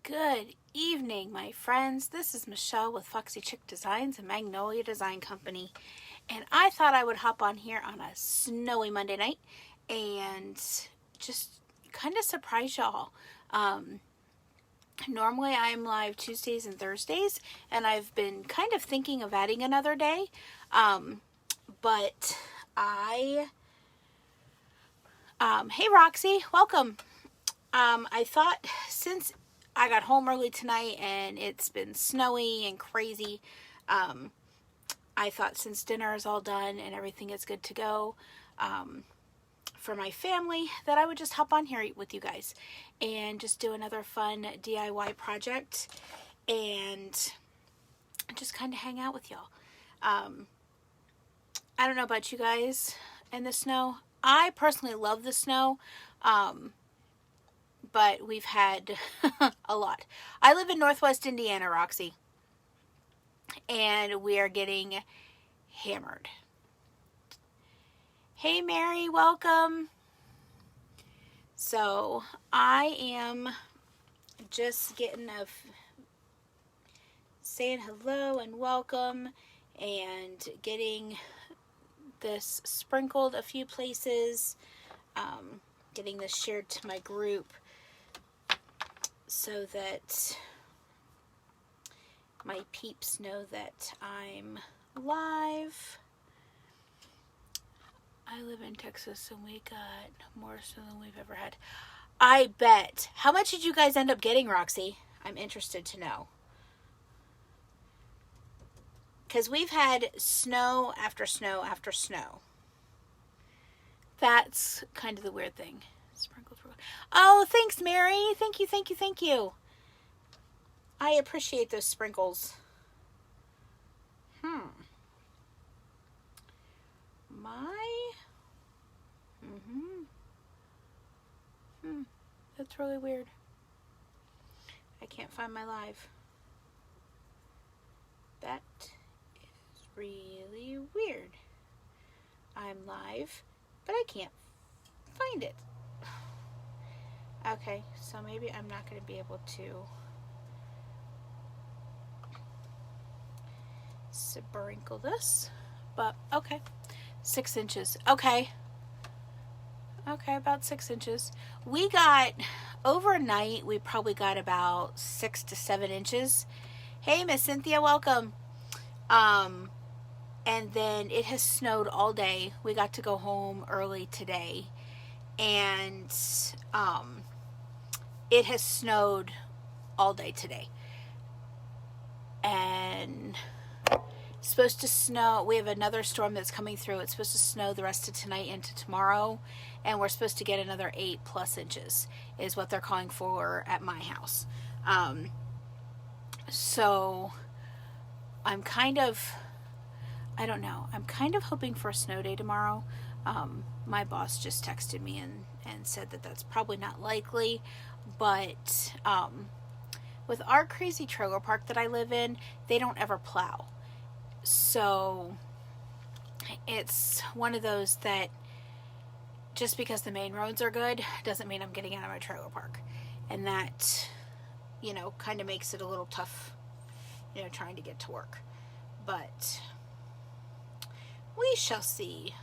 Good evening, my friends. This is Michelle with Foxy Chick Designs and Magnolia Design Company. And I thought I would hop on here on a snowy Monday night and just kind of surprise y'all. Normally I'm live Tuesdays and Thursdays, and I've been kind of thinking of adding another day. But hey Roxy, welcome. I thought since I got home early tonight and it's been snowy and crazy, I thought since dinner is all done and everything is good to go for my family, that I would just hop on here with you guys and just do another fun DIY project and just kind of hang out with y'all. I don't know about you guys and the snow. I personally love the snow. But we've had a lot. I live in Northwest Indiana, Roxy, and we are getting hammered. Hey, Mary, welcome. So I am just saying hello and welcome and getting this sprinkled a few places, getting this shared to my group, so that my peeps know that I'm live. I live in Texas and we got more snow than we've ever had. I bet. How much did you guys end up getting, Roxy? I'm interested to know. Because we've had snow after snow after snow. That's kind of the weird thing. Sprinkled. Oh, thanks, Mary. Thank you, thank you, thank you. I appreciate those sprinkles. That's really weird. I can't find my live. That is really weird. I'm live, but I can't find it. Okay, so maybe I'm not going to be able to sprinkle this, but okay. 6 inches. Okay, about 6 inches. We got, overnight, we probably got about 6 to 7 inches. Hey, Miss Cynthia, welcome. And then it has snowed all day. We got to go home early today, and it has snowed all day today. And it's supposed to snow. We have another storm that's coming through. It's supposed to snow the rest of tonight into tomorrow, and we're supposed to get another 8+ inches is what they're calling for at my house. So I'm kind of, I don't know, I'm kind of hoping for a snow day tomorrow. My boss just texted me and said that that's probably not likely, but with our crazy trailer park that I live in, they don't ever plow. So it's one of those that just because the main roads are good doesn't mean I'm getting out of my trailer park. And that, kind of makes it a little tough, trying to get to work. But we shall see.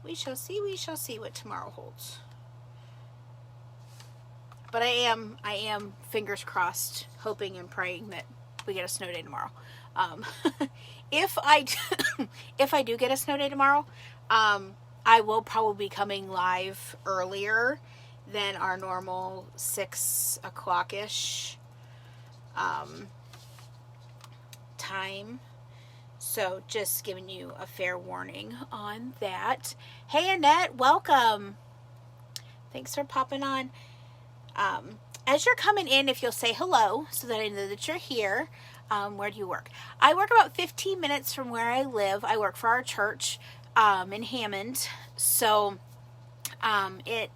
We shall see what tomorrow holds. But I am fingers crossed, hoping and praying that we get a snow day tomorrow. If I do get a snow day tomorrow, I will probably be coming live earlier than our normal 6 o'clock-ish time. So just giving you a fair warning on that. Hey, Annette, welcome. Thanks for popping on. As you're coming in, if you'll say hello so that I know that you're here. Where do you work? I work about 15 minutes from where I live. I work for our church in Hammond. So it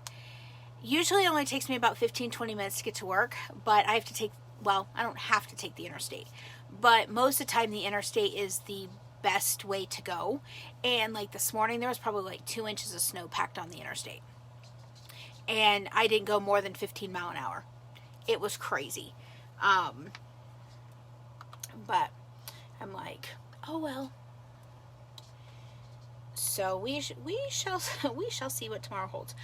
usually only takes me about 15-20 minutes to get to work, but I don't have to take the interstate. But most of the time the interstate is the best way to go. And like this morning, there was probably like 2 inches of snow packed on the interstate. And I didn't go more than 15 miles an hour. It was crazy. But I'm like, oh well. So we shall we shall see what tomorrow holds.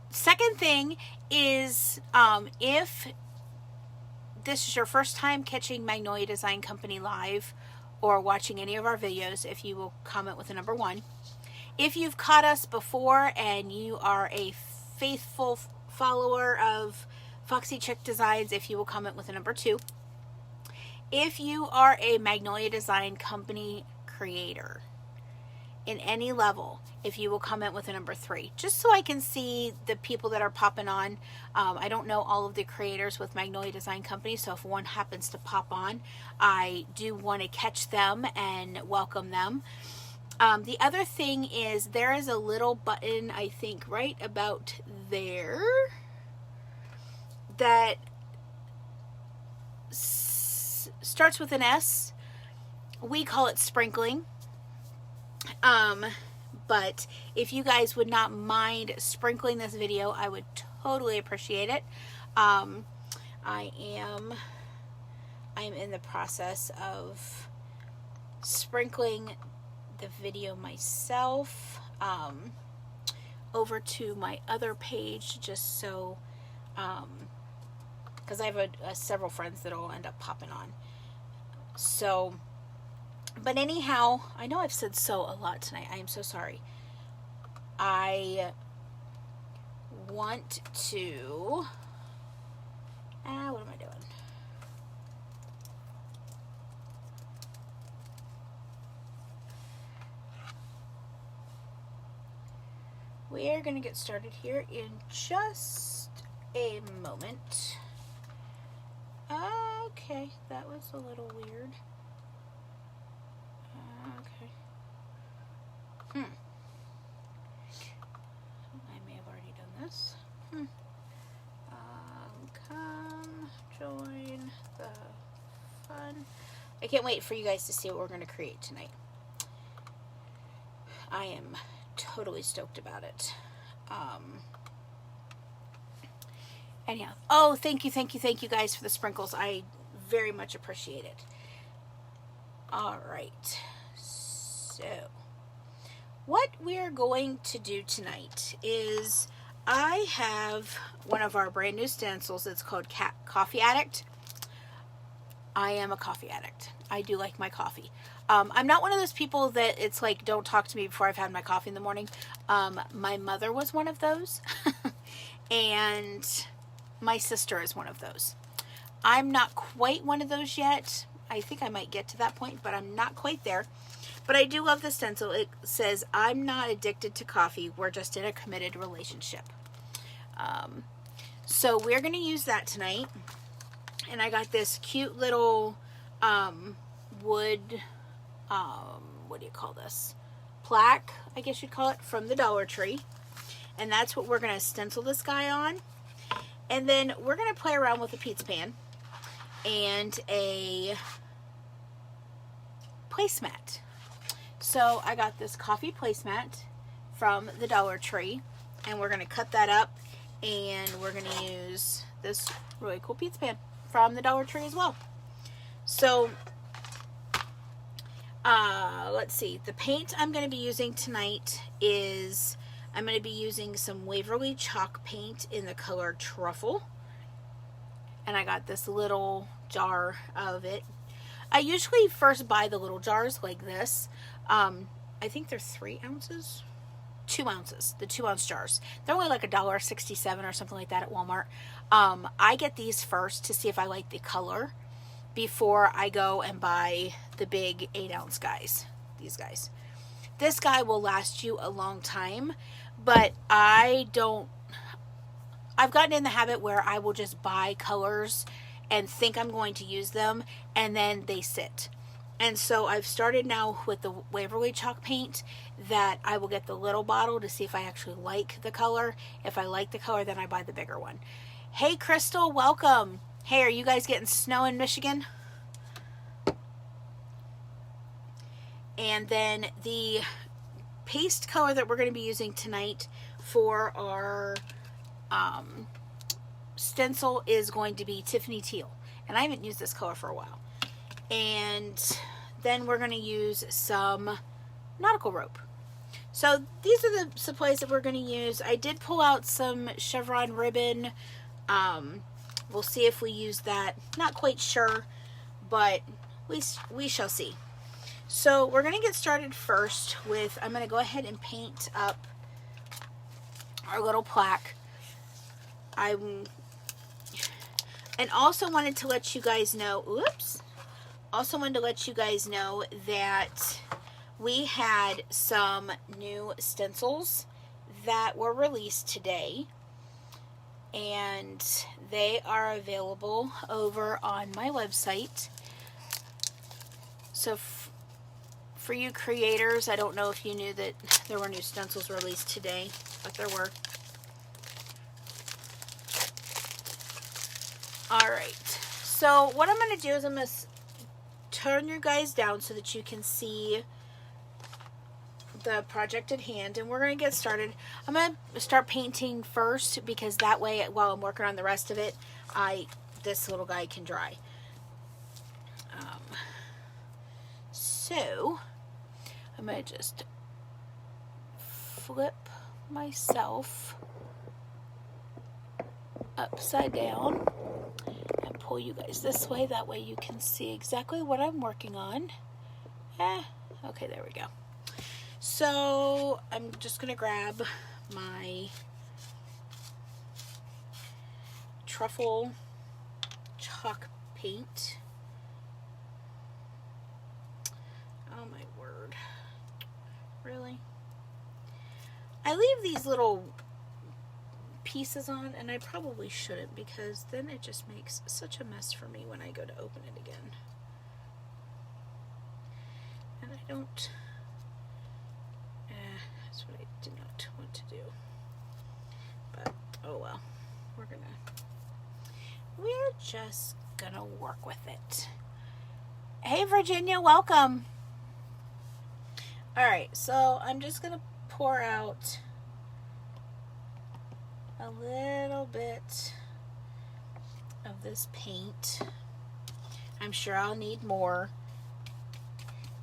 Second thing is, if this is your first time catching Magnolia Design Company live or watching any of our videos, if you will comment with a number 1. If you've caught us before and you are a faithful follower of Foxy Chick Designs, if you will comment with a number 2. If you are a Magnolia Design Company creator in any level, if you will comment with a number 3, just so I can see the people that are popping on. I don't know all of the creators with Magnolia Design Company, so if one happens to pop on, I do want to catch them and welcome them. The other thing is there is a little button, I think right about there, that starts with an S. We call it sprinkling. But if you guys would not mind sprinkling this video, I would totally appreciate it. I am in the process of sprinkling the video myself over to my other page, just so because I have several friends that will end up popping on. So, but anyhow, I know I've said so a lot tonight. I am so sorry. I want to... what am I doing? We're going to get started here in just a moment. Okay, that was a little weird. Okay. I may have already done this. Come join the fun. I can't wait for you guys to see what we're going to create tonight. I am totally stoked about it. Anyhow, oh, thank you guys for the sprinkles. I very much appreciate it. All right, so what we're going to do tonight is I have one of our brand new stencils. It's called Coffee Addict. I am a coffee addict. I do like my coffee. I'm not one of those people that it's like, don't talk to me before I've had my coffee in the morning. My mother was one of those, and my sister is one of those. I'm not quite one of those yet. I think I might get to that point, but I'm not quite there. But I do love the stencil. It says, I'm not addicted to coffee. We're just in a committed relationship. So we're going to use that tonight. And I got this cute little wood, what do you call this? Plaque, I guess you'd call it, from the Dollar Tree. And that's what we're going to stencil this guy on. And then we're going to play around with a pizza pan and a placemat. So I got this coffee placemat from the Dollar Tree, and we're going to cut that up, and we're going to use this really cool pizza pan from the Dollar Tree as well. So let's see, the paint I'm going to be using tonight is, I'm going to be using some Waverly chalk paint in the color Truffle, and I got this little jar of it. I usually first buy the little jars like this. I think they're 3 ounces, 2 ounces, the 2-ounce jars. They're only like $1.67 or something like that at Walmart. I get these first to see if I like the color before I go and buy the big 8-ounce guys, these guys. This guy will last you a long time, but I've gotten in the habit where I will just buy colors and think I'm going to use them, and then they sit. And so I've started now with the Waverly chalk paint that I will get the little bottle to see if I actually like the color. If I like the color, then I buy the bigger one. Hey, Crystal, welcome. Hey, are you guys getting snow in Michigan? And then the paste color that we're going to be using tonight for our stencil is going to be Tiffany Teal, and I haven't used this color for a while. And then we're going to use some nautical rope. So these are the supplies that we're going to use. I did pull out some chevron ribbon. We'll see if we use that. Not quite sure, but we shall see. So we're going to get started first with, I'm going to go ahead and paint up our little plaque. And also wanted to let you guys know, that we had some new stencils that were released today, and they are available over on my website. So for you creators, I don't know if you knew that there were new stencils released today, but there were. Alright, so what I'm going to do is I'm going to turn you guys down so that you can see the project at hand, and we're going to get started. I'm going to start painting first, because that way, while I'm working on the rest of it, this little guy can dry. So I'm going to just flip myself upside down and pull you guys this way. That way you can see exactly what I'm working on. Okay, there we go. So I'm just going to grab my truffle chalk paint. Oh my word. Really? I leave these little pieces on, and I probably shouldn't, because then it just makes such a mess for me when I go to open it again. And I don't... that's what I did not want to do. But, oh well. We're just gonna work with it. Hey Virginia, welcome. Alright, so I'm just gonna pour out a little bit of this paint. I'm sure I'll need more.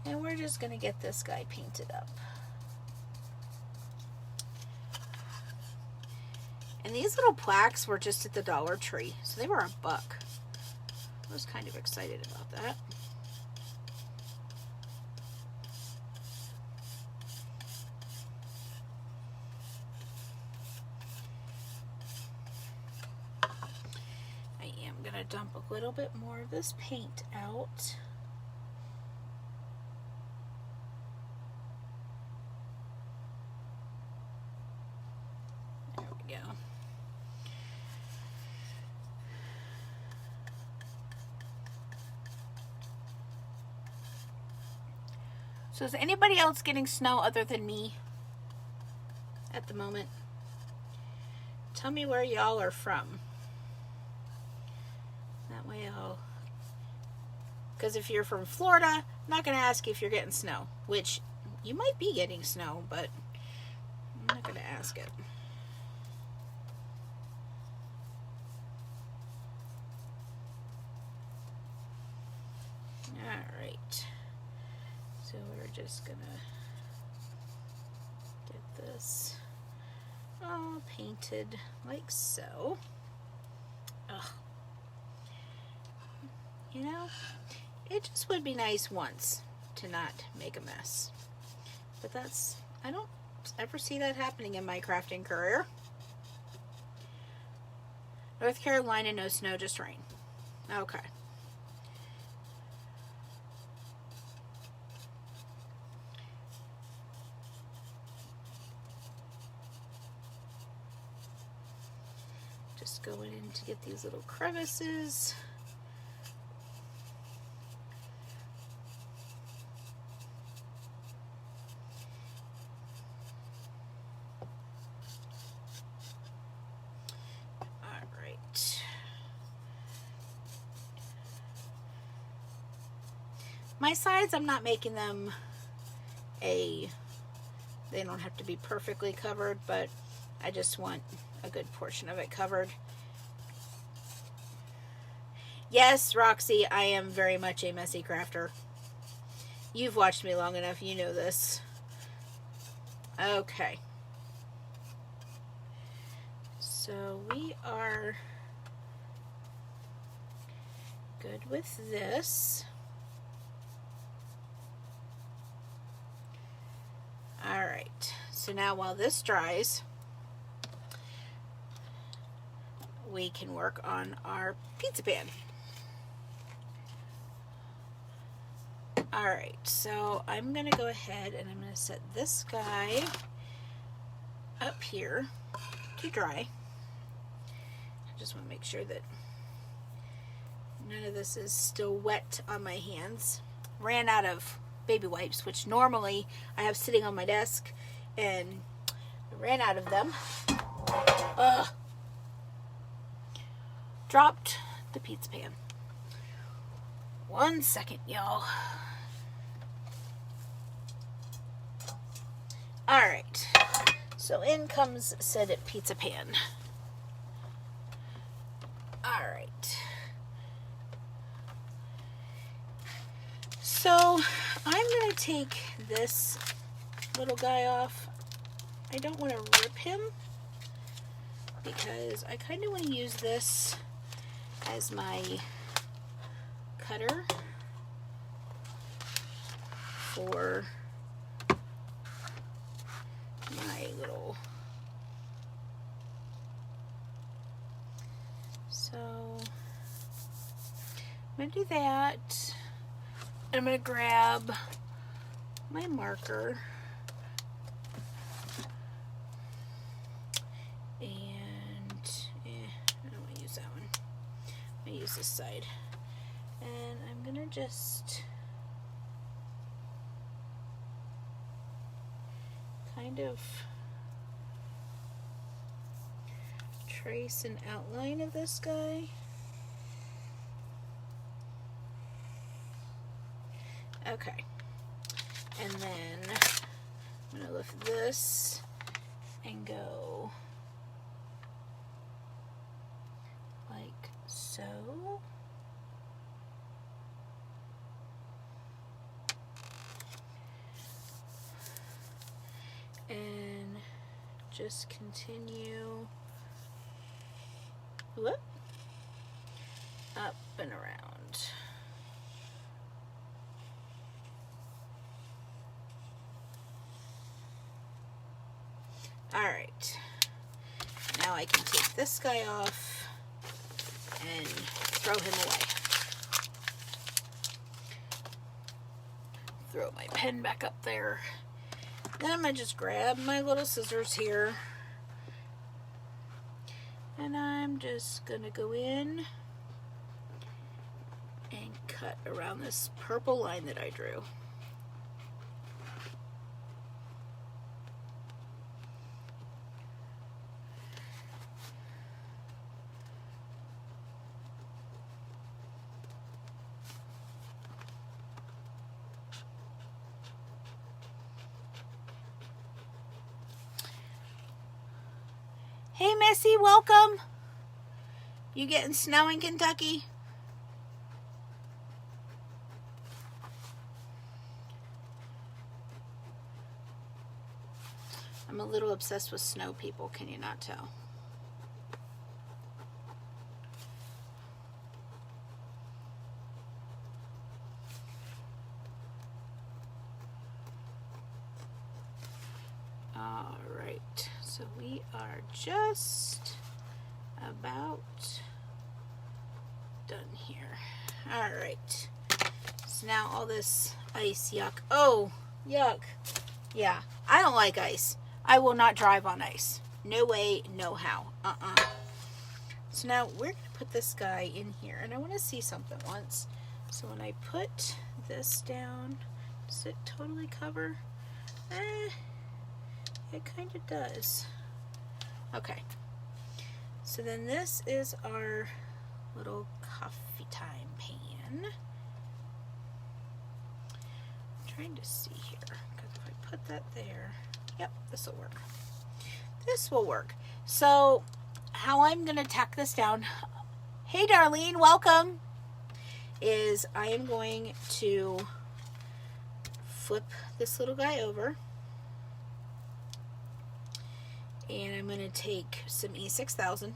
And we're just gonna get this guy painted up. And these little plaques were just at the Dollar Tree, so they were $1. I was kind of excited about that. I am going to dump a little bit more of this paint out. There we go. So is anybody else getting snow other than me at the moment? Tell me where y'all are from. That way I'll... Because if you're from Florida, I'm not going to ask you if you're getting snow. Which, you might be getting snow, but I'm not going to ask it. Alright. So we're just gonna get this all painted like so. Ugh. You know, it just would be nice once to not make a mess. But that's, I don't ever see that happening in my crafting career. North Carolina, no snow, just rain. Okay. Just going in to get these little crevices. Alright. My sides, I'm not making them they don't have to be perfectly covered, but I just want a good portion of it covered. Yes, Roxy, I am very much a messy crafter. You've watched me long enough, you know this. Okay. So we are good with this. Alright, so now while this dries, we can work on our pizza pan. Alright, so I'm going to go ahead and I'm going to set this guy up here to dry. I just want to make sure that none of this is still wet on my hands. Ran out of baby wipes, which normally I have sitting on my desk, and I ran out of them. Ugh. Dropped the pizza pan. 1 second, y'all. Alright, so in comes said pizza pan. Alright. So I'm going to take this little guy off. I don't want to rip him because I kind of want to use this as my cutter for my little, so I'm going to do that. And I'm going to grab my marker and I don't want to use that one. I'm going to use this side. And I'm going to just kind of trace an outline of this guy. Okay. And then I'm going to lift this and go like so. And just continue whoop, up and around. Alright, now I can take this guy off and throw him away. Throw my pen back up there. Then I'm going to just grab my little scissors here. And I'm just going to go in and cut around this purple line that I drew. Hey Missy, welcome. You getting snow in Kentucky? I'm a little obsessed with snow, people. Can you not tell? All right, so we are just about done here. All right, so now all this ice, yuck. Oh, yuck. Yeah, I don't like ice. I will not drive on ice. No way, no how. So now we're going to put this guy in here, and I want to see something once. So when I put this down, does it totally cover? It kind of does. Okay. So then this is our little coffee time pan. I'm trying to see here, because if I put that there, yep, this will work. This will work. So how I'm going to tack this down. Hey, Darlene, welcome. is I am going to flip this little guy over, and I'm going to take some E6000,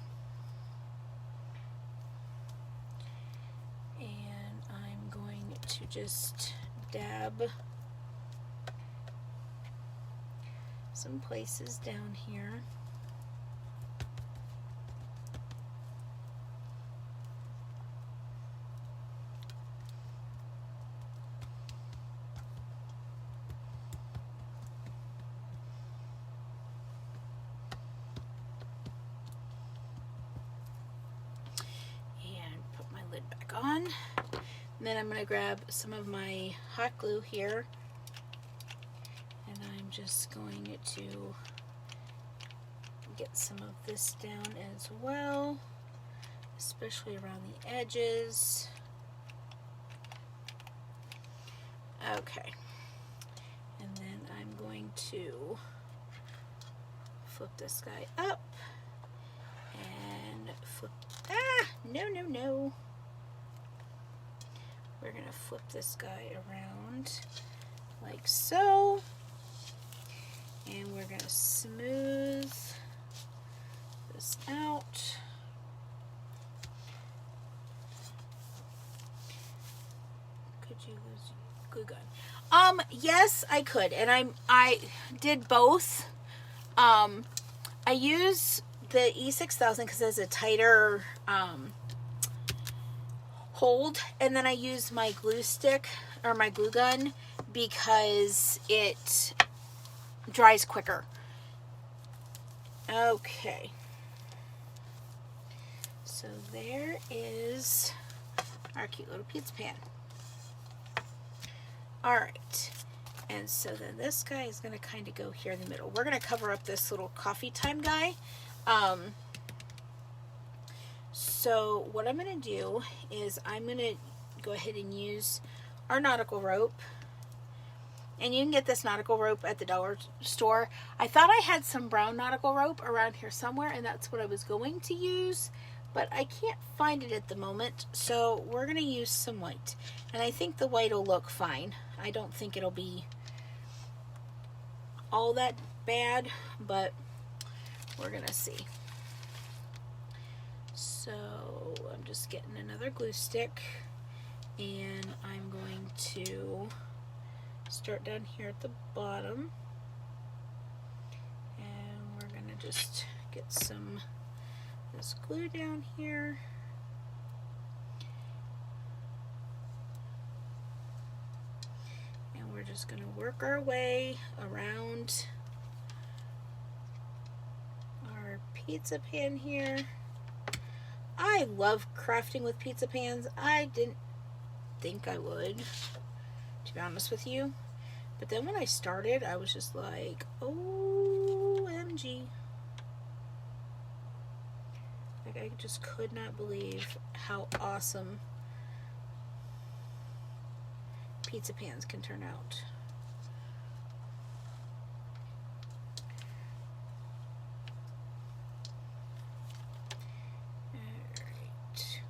and I'm going to just dab some places down here. Back on. And then I'm going to grab some of my hot glue here, and I'm just going to get some of this down as well, especially around the edges. Okay, and then I'm going to flip this guy up and flip. No. We're going to flip this guy around like so, and we're going to smooth this out. Could you use glue gun? Yes, I could, and I did both. I use the E6000 because it has a tighter hold, and then I use my glue stick or my glue gun because it dries quicker. Okay, so there is our cute little pizza pan. Alright, and so then this guy is going to kind of go here in the middle. We're going to cover up this little coffee time guy. So what I'm going to do is I'm going to go ahead and use our nautical rope. And you can get this nautical rope at the dollar store. I thought I had some brown nautical rope around here somewhere, and that's what I was going to use, but I can't find it at the moment. So we're going to use some white. And I think the white will look fine. I don't think it'll be all that bad, but we're going to see. So I'm just getting another glue stick, and I'm going to start down here at the bottom, and we're going to just get some of this glue down here. And we're just going to work our way around our pizza pan here. I love crafting with pizza pans. I didn't think I would, to be honest with you. But then when I started, I was just like, OMG. Like, I just could not believe how awesome pizza pans can turn out.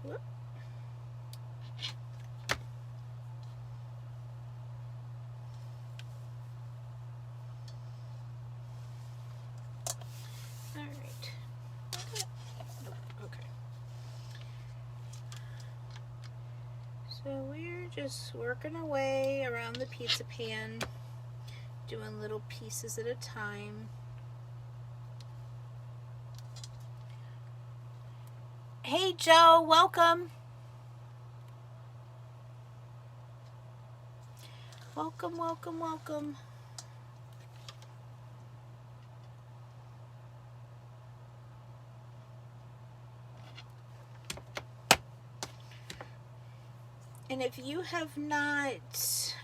Whoop. All right. Okay. So we're just working our way around the pizza pan, doing little pieces at a time. Hey Joe, welcome. Welcome. And if you have not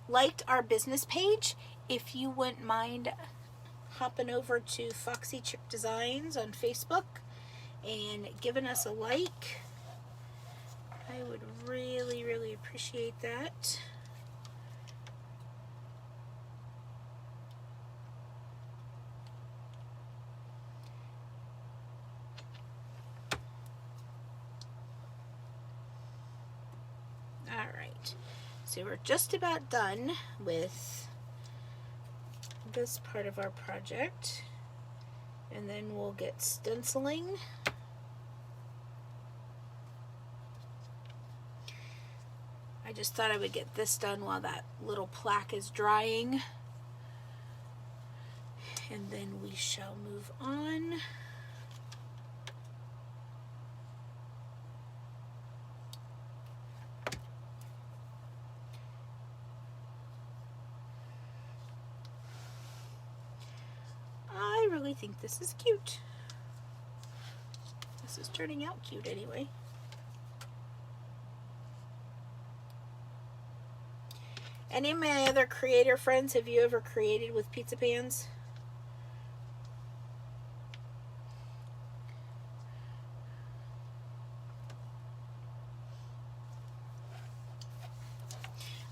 liked our business page, if you wouldn't mind hopping over to Foxy Chick Designs on Facebook and giving us a like, I would really appreciate that. Alright, so we're just about done with this part of our project, and then we'll get stenciling. I just thought I would get this done while that little plaque is drying, and then we shall move on. I really think this is cute. This is turning out cute anyway. Any of my other creator friends, have you ever created with pizza pans?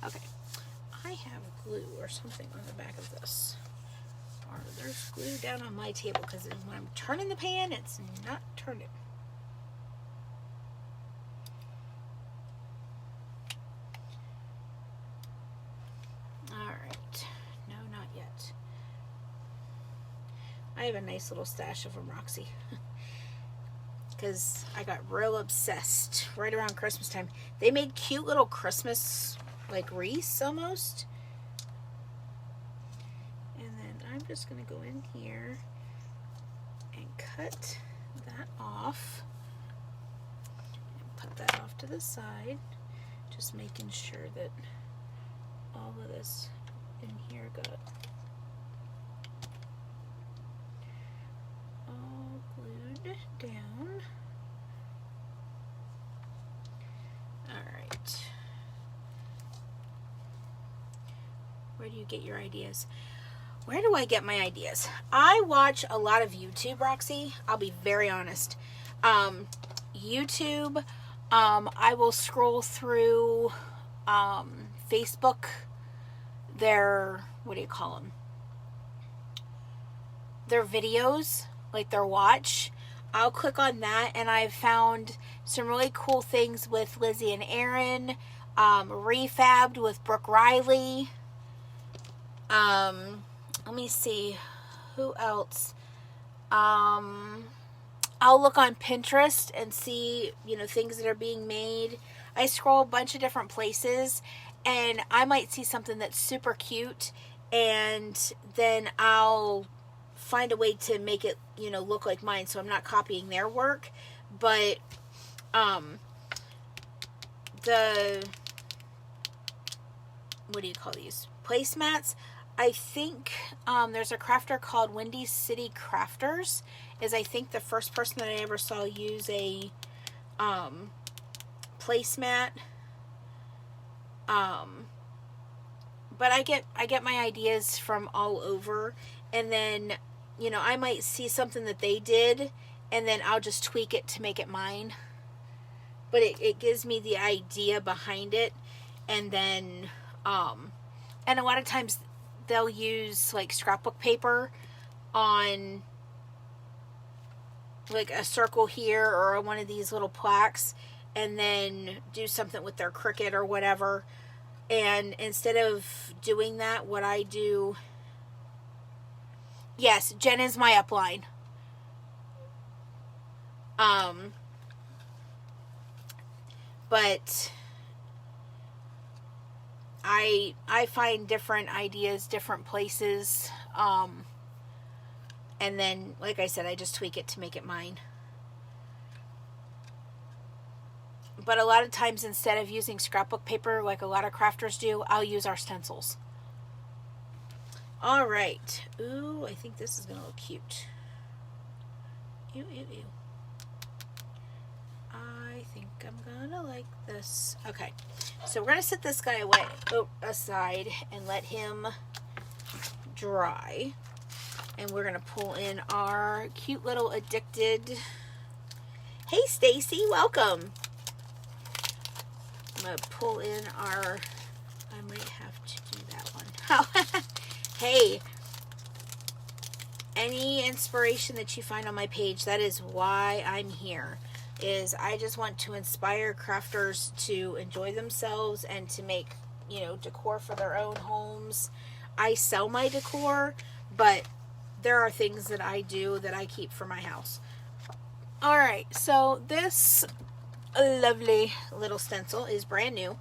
Okay, I have glue or something on the back of this. Or there's glue down on my table because when I'm turning the pan, it's not turning. Alright, no, not yet. I have a nice little stash of them, Roxy. Because I got real obsessed right around Christmas time. They made cute little Christmas, like, wreaths almost. And then I'm just going to go in here and cut that off. And put that off to the side. Just making sure that all of this in here got all glued down. Alright. Where do you get your ideas? Where do I get my ideas? I watch a lot of YouTube, Roxy. I'll be very honest. YouTube, I will scroll through Facebook, their, what do you call them? Their videos, like their watch. I'll click on that, and I've found some really cool things with Lizzie and Aaron, Refabbed with Brooke Riley. Let me see, who else? I'll look on Pinterest and see, you know, things that are being made. I scroll a bunch of different places, and I might see something that's super cute, and then I'll find a way to make it, you know, look like mine, so I'm not copying their work. But the, what do you call these, placemats, I think there's a crafter called Windy City Crafters, is I think the first person that I ever saw use a placemat. But I get my ideas from all over, and then, you know, I might see something that they did, and then I'll just tweak it to make it mine. But it gives me the idea behind it, and then and a lot of times they'll use like scrapbook paper on like a circle here or one of these little plaques, and then do something with their Cricut or whatever. And instead of doing that, what I do, yes, Jen is my upline. But I find different ideas, different places, and then, like I said, I just tweak it to make it mine. But a lot of times, instead of using scrapbook paper like a lot of crafters do, I'll use our stencils. Alright. Ooh, I think this is going to look cute. Ew, ew, ew. I think I'm going to like this. Okay. So we're going to set this guy away, aside and let him dry. And we're going to pull in our cute little Addicted. Hey, Stacy, welcome. I'm going to pull in our, I might have to do that one. Oh, hey, any inspiration that you find on my page, that is why I'm here. is I just want to inspire crafters to enjoy themselves and to make, you know, decor for their own homes. I sell my decor, but there are things that I do that I keep for my house. All right, so this lovely little stencil is brand new.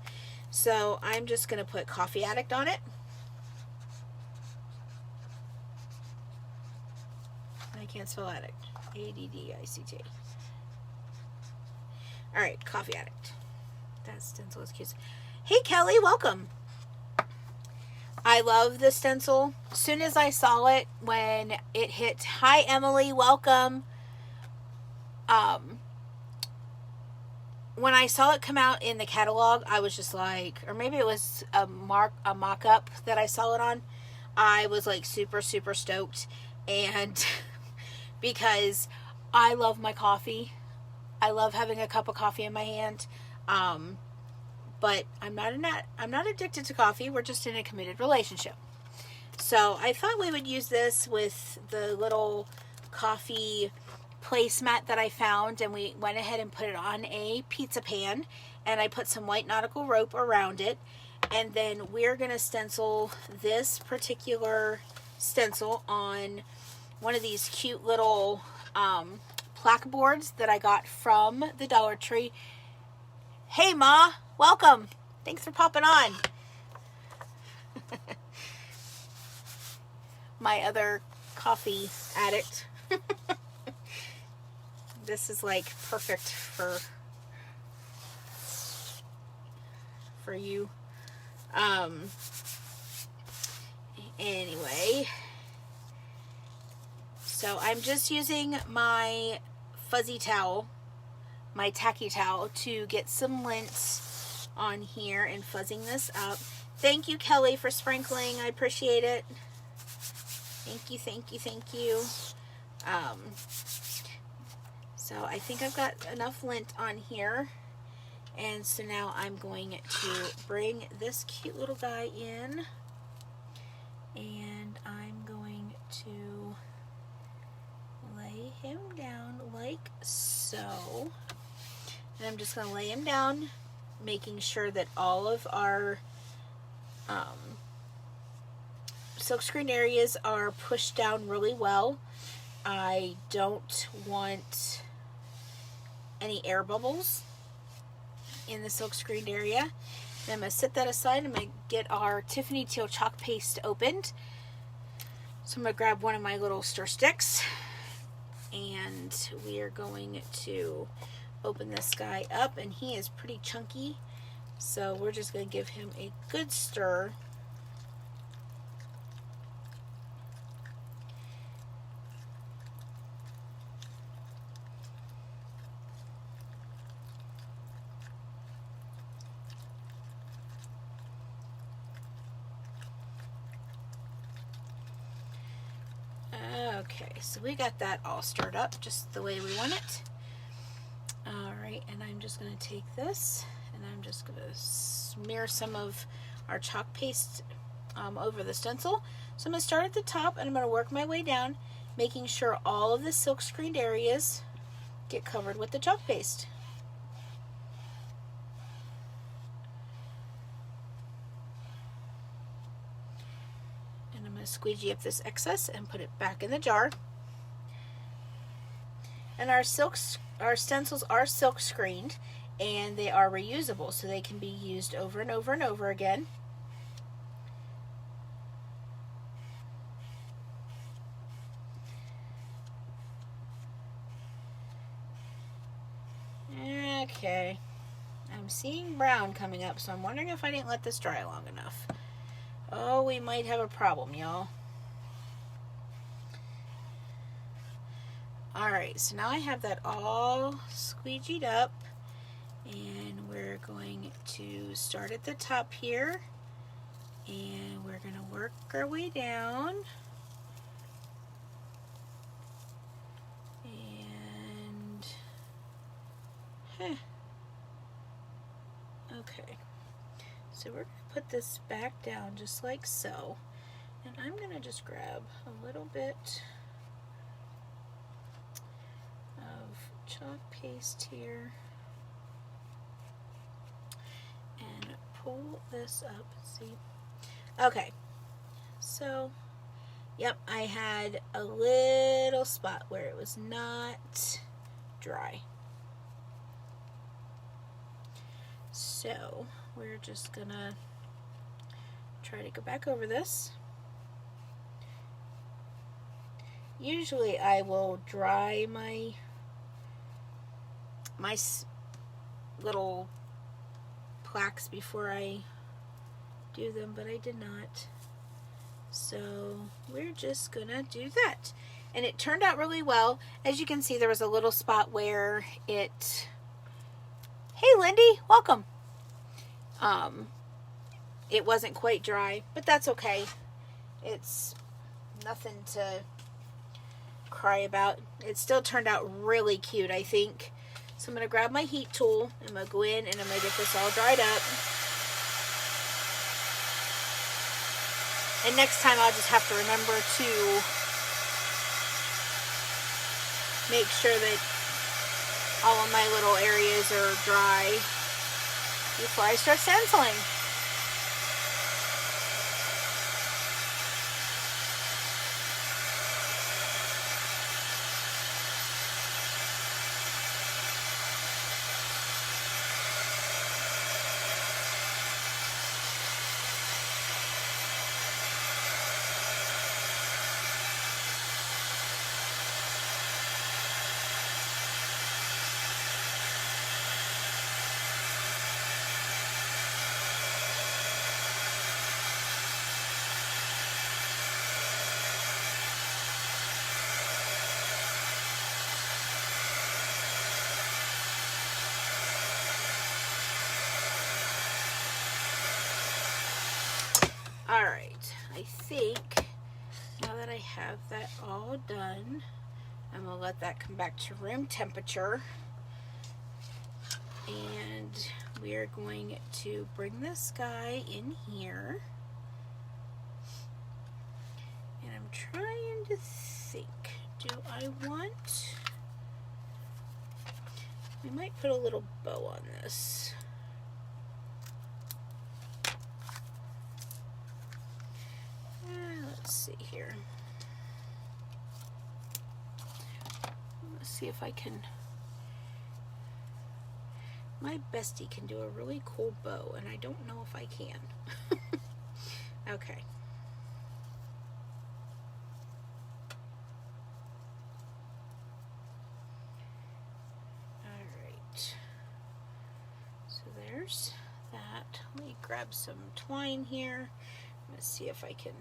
So I'm just going to put Coffee Addict on it. I can't spell addict. A-D-D-I-C-T. All right, Coffee Addict. That stencil is cute. Hey, Kelly, welcome. I love this stencil. As soon as I saw it, when it hit, hi, Emily, welcome. When I saw it come out in the catalog, I was just like, or maybe it was a mock-up that I saw it on. I was like super, super stoked. And because I love my coffee. I love having a cup of coffee in my hand. But I'm not addicted to coffee. We're just in a committed relationship. So I thought we would use this with the little coffee placemat that I found, and we went ahead and put it on a pizza pan, and I put some white nautical rope around it, and then we're going to stencil this particular stencil on one of these cute little plaque boards that I got from the Dollar Tree. Hey Ma, welcome. Thanks for popping on. My other coffee addict. This is like perfect for you. Anyway, so I'm just using my fuzzy towel, my tacky towel, to get some lint on here and fuzzing this up. Thank you, Kelly, for sprinkling. I appreciate it. Thank you, thank you, thank you. So I think I've got enough lint on here. And so now I'm going to bring this cute little guy in. And I'm going to lay him down like so. And I'm just going to lay him down, making sure that all of our silkscreen areas are pushed down really well. I don't want any air bubbles in the silkscreen area. And I'm going to set that aside. I'm going to get our Tiffany Teal chalk paste opened. So I'm going to grab one of my little stir sticks, and we are going to open this guy up, and he is pretty chunky, so we're just going to give him a good stir. Okay, so we got that all stirred up just the way we want it. Alright, and I'm just going to take this and I'm just going to smear some of our chalk paste over the stencil. So I'm going to start at the top and I'm going to work my way down, making sure all of the silk screened areas get covered with the chalk paste. And I'm going to squeegee up this excess and put it back in the jar. And our stencils are silk screened, and they are reusable, so they can be used over and over and over again. Okay, I'm seeing brown coming up, so I'm wondering if I didn't let this dry long enough. Oh, we might have a problem, y'all. Alright, so now I have that all squeegeed up, and we're going to start at the top here, and we're going to work our way down. And, okay, so we're going to put this back down just like so, and I'm going to just grab a little bit of chalk paste here and pull this up. See? Okay, so yep, I had a little spot where it was not dry. So we're just gonna try to go back over this. Usually I will dry my little plaques before I do them, but I did not. So we're just gonna do that. And it turned out really well. As you can see, there was a little spot where it... Hey Lindy, welcome. It wasn't quite dry, but that's okay. It's nothing to cry about. It still turned out really cute, I think. So I'm going to grab my heat tool. I'm going to go in and I'm going to get this all dried up. And next time I'll just have to remember to make sure that all of my little areas are dry before I start stenciling. Alright, I think now that I have that all done, I'm going to let that come back to room temperature. And we are going to bring this guy in here. And I'm trying to think, do I want... We might put a little bow on this. Let's see here. Let's see if I can... My bestie can do a really cool bow, and I don't know if I can. Okay. Alright. So there's that. Let me grab some twine here. I'm going to see if I can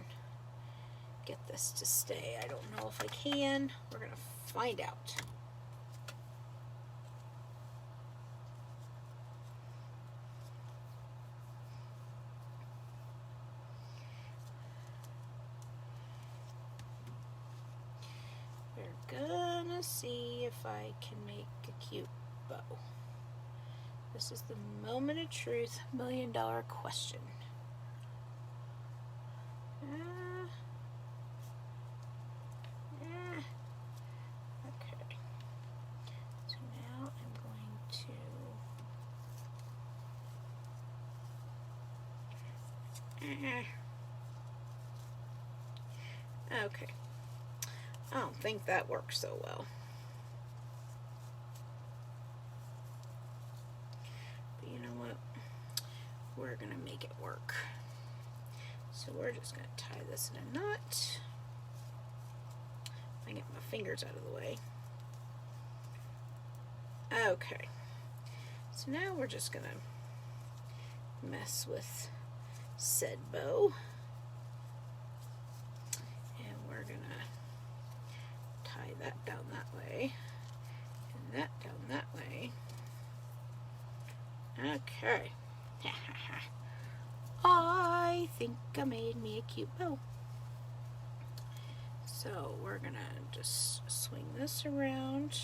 get this to stay. I don't know if I can. We're going to find out. We're gonna see if I can make a cute bow. This is the moment of truth, $1 million question. Okay. So now I'm going to... Okay. I don't think that works so well. But you know what? We're going to make it work. So we're just going to tie this in a knot. I get my fingers out of the way. Okay. So now we're just going to mess with said bow. And we're going to tie that down that way. And that down that way. Okay. I think I made me a cute bow. So we're gonna just swing this around,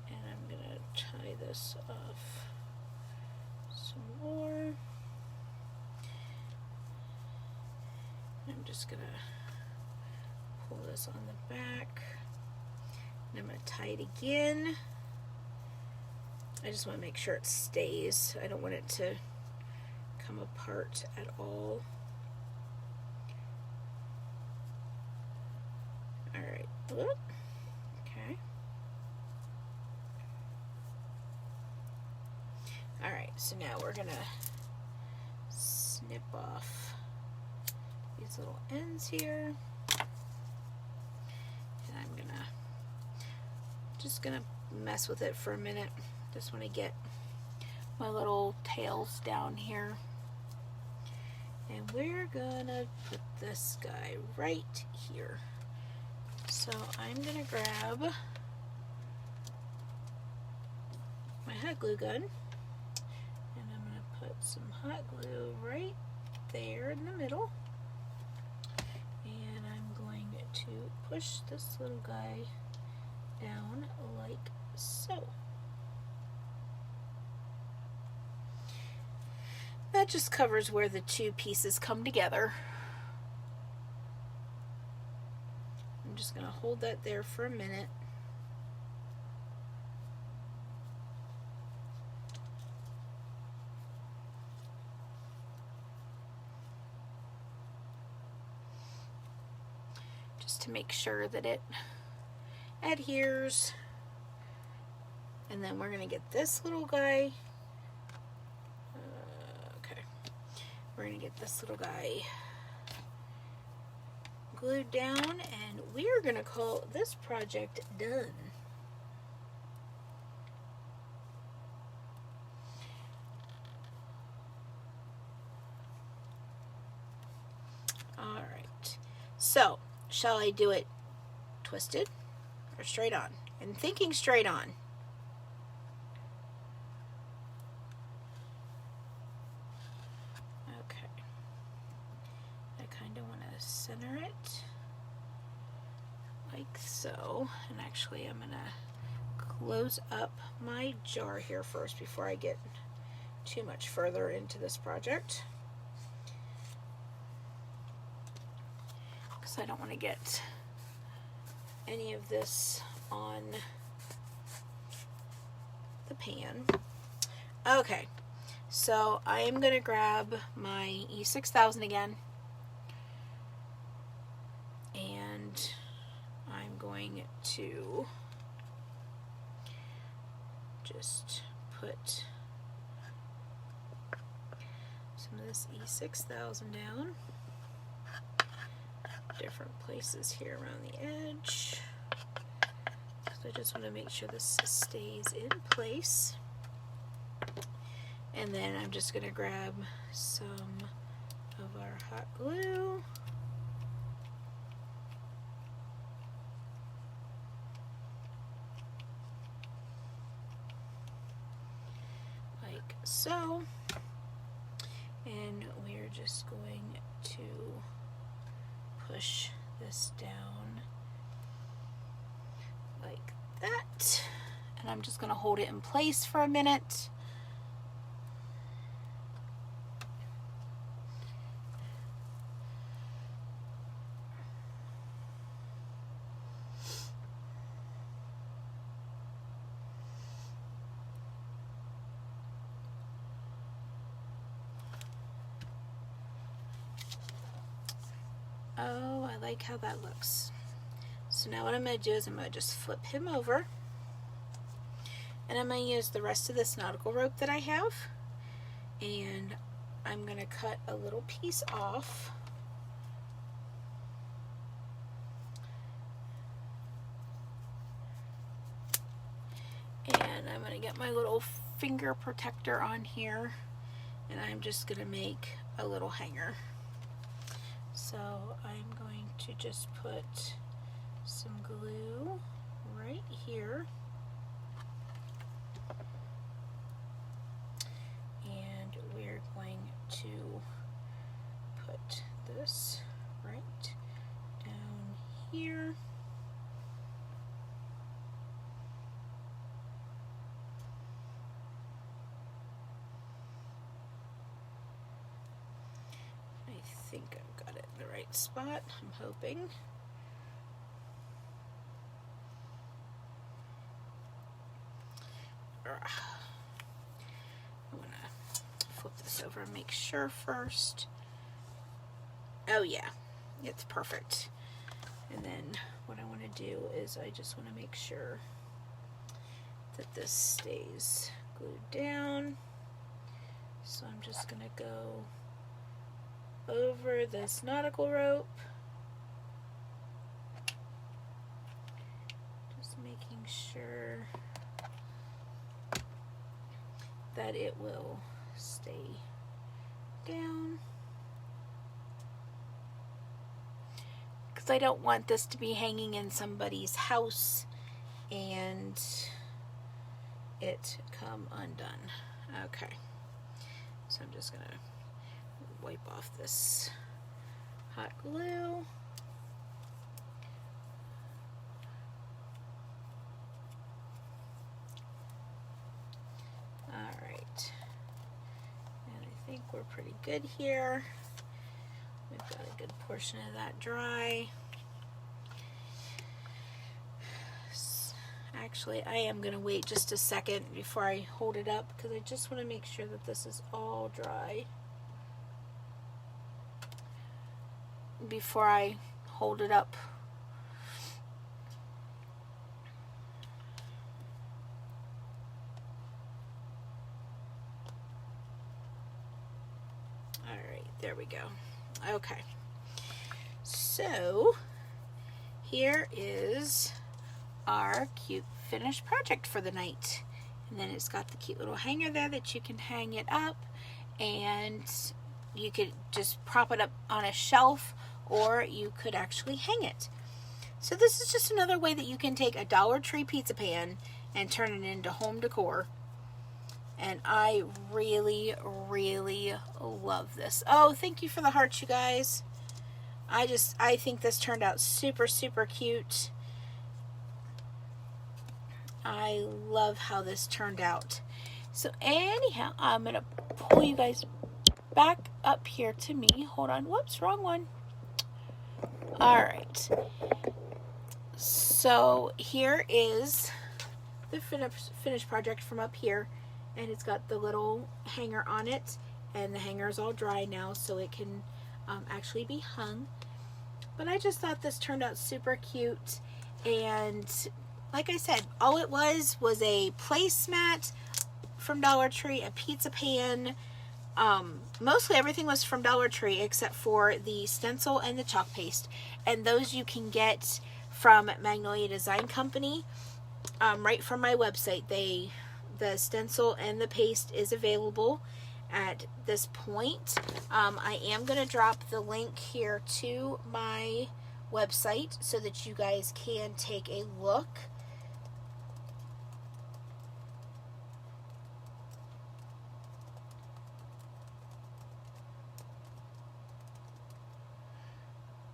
and I'm gonna tie this off some more. I'm just gonna pull this on the back And I'm going to tie it again. I just want to make sure it stays. I don't want it to come apart at all. Alright. Okay. Alright, so now we're going to snip off these little ends here. And I'm just gonna mess with it for a minute. Just want to get my little tails down here. And we're gonna put this guy right here. So I'm gonna grab my hot glue gun and I'm gonna put some hot glue right there in the middle. And I'm going to push this little guy down like so. That just covers where the two pieces come together. I'm just going to hold that there for a minute. Just to make sure that it adheres. And then we're going to get this little guy. Okay. We're going to get this little guy glued down, and we're going to call this project done. Alright. So, shall I do it twisted or straight on? I'm thinking straight on. Okay. I kind of want to center it like so. And actually I'm going to close up my jar here first before I get too much further into this project, because I don't want to get any of this on the pan. Okay, so I am going to grab my E6000 again, and I'm going to just put some of this E6000 down different places here around the edge. So I just want to make sure this stays in place. And then I'm just going to grab some of our hot glue. Like so. And we're just going to push this down like that. And I'm just going to hold it in place for a minute. Oh, I like how that looks. So now what I'm going to do is I'm going to just flip him over. And I'm going to use the rest of this nautical rope that I have. And I'm going to cut a little piece off. And I'm going to get my little finger protector on here. And I'm just going to make a little hanger. So I'm going to just put some glue right here, and we're going to put this right down here. I think I've got it in the right spot, I'm hoping. I'm gonna flip this over and make sure first. Oh yeah, it's perfect. And then what I want to do is I just want to make sure that this stays glued down. So I'm just gonna go over this nautical rope, just making sure that it will stay down, because I don't want this to be hanging in somebody's house and it come undone. Okay, so I'm just gonna wipe off this hot glue. Alright, and I think we're pretty good here. We've got a good portion of that dry. Actually, I am going to wait just a second before I hold it up, because I just want to make sure that this is all dry before I hold it up. Alright, there we go. Okay, so here is our cute finished project for the night. And then it's got the cute little hanger there that you can hang it up, and you could just prop it up on a shelf, or you could actually hang it. So this is just another way that you can take a Dollar Tree pizza pan and turn it into home decor. And I really, really love this. Oh, thank you for the hearts, you guys. I think this turned out super, super cute. I love how this turned out. So anyhow, I'm going to pull you guys back up here to me. Hold on. Whoops, wrong one. Alright. So here is the finished project from up here. And it's got the little hanger on it. And the hanger is all dry now, so it can actually be hung. But I just thought this turned out super cute. And like I said, all it was a placemat from Dollar Tree, a pizza pan. Mostly everything was from Dollar Tree except for the stencil and the chalk paste. And those you can get from Magnolia Design Company, right from my website. The stencil and the paste is available at this point. I am going to drop the link here to my website so that you guys can take a look.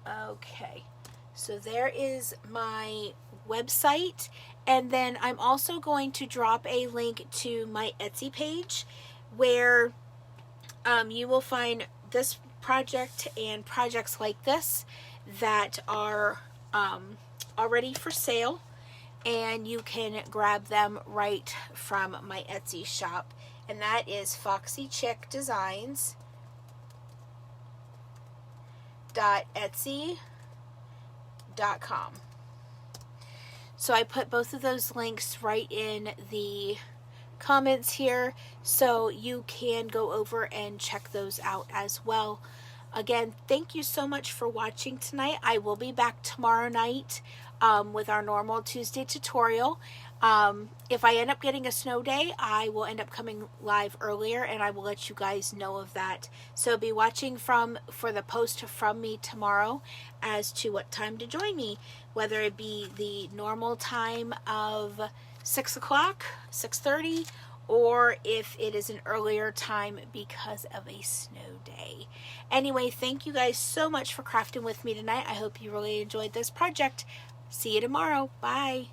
Okay, so there is my website, and then I'm also going to drop a link to my Etsy page where you will find this project and projects like this that are already for sale, and you can grab them right from my Etsy shop, and that is foxychickdesigns.etsy.com. So I put both of those links right in the comments here, so you can go over and check those out as well. Again, thank you so much for watching tonight. I will be back tomorrow night with our normal Tuesday tutorial. If I end up getting a snow day, I will end up coming live earlier, and I will let you guys know of that. So be watching for the post from me tomorrow as to what time to join me, whether it be the normal time of 6 o'clock, 6:30, or if it is an earlier time because of a snow day. Anyway, thank you guys so much for crafting with me tonight. I hope you really enjoyed this project. See you tomorrow. Bye.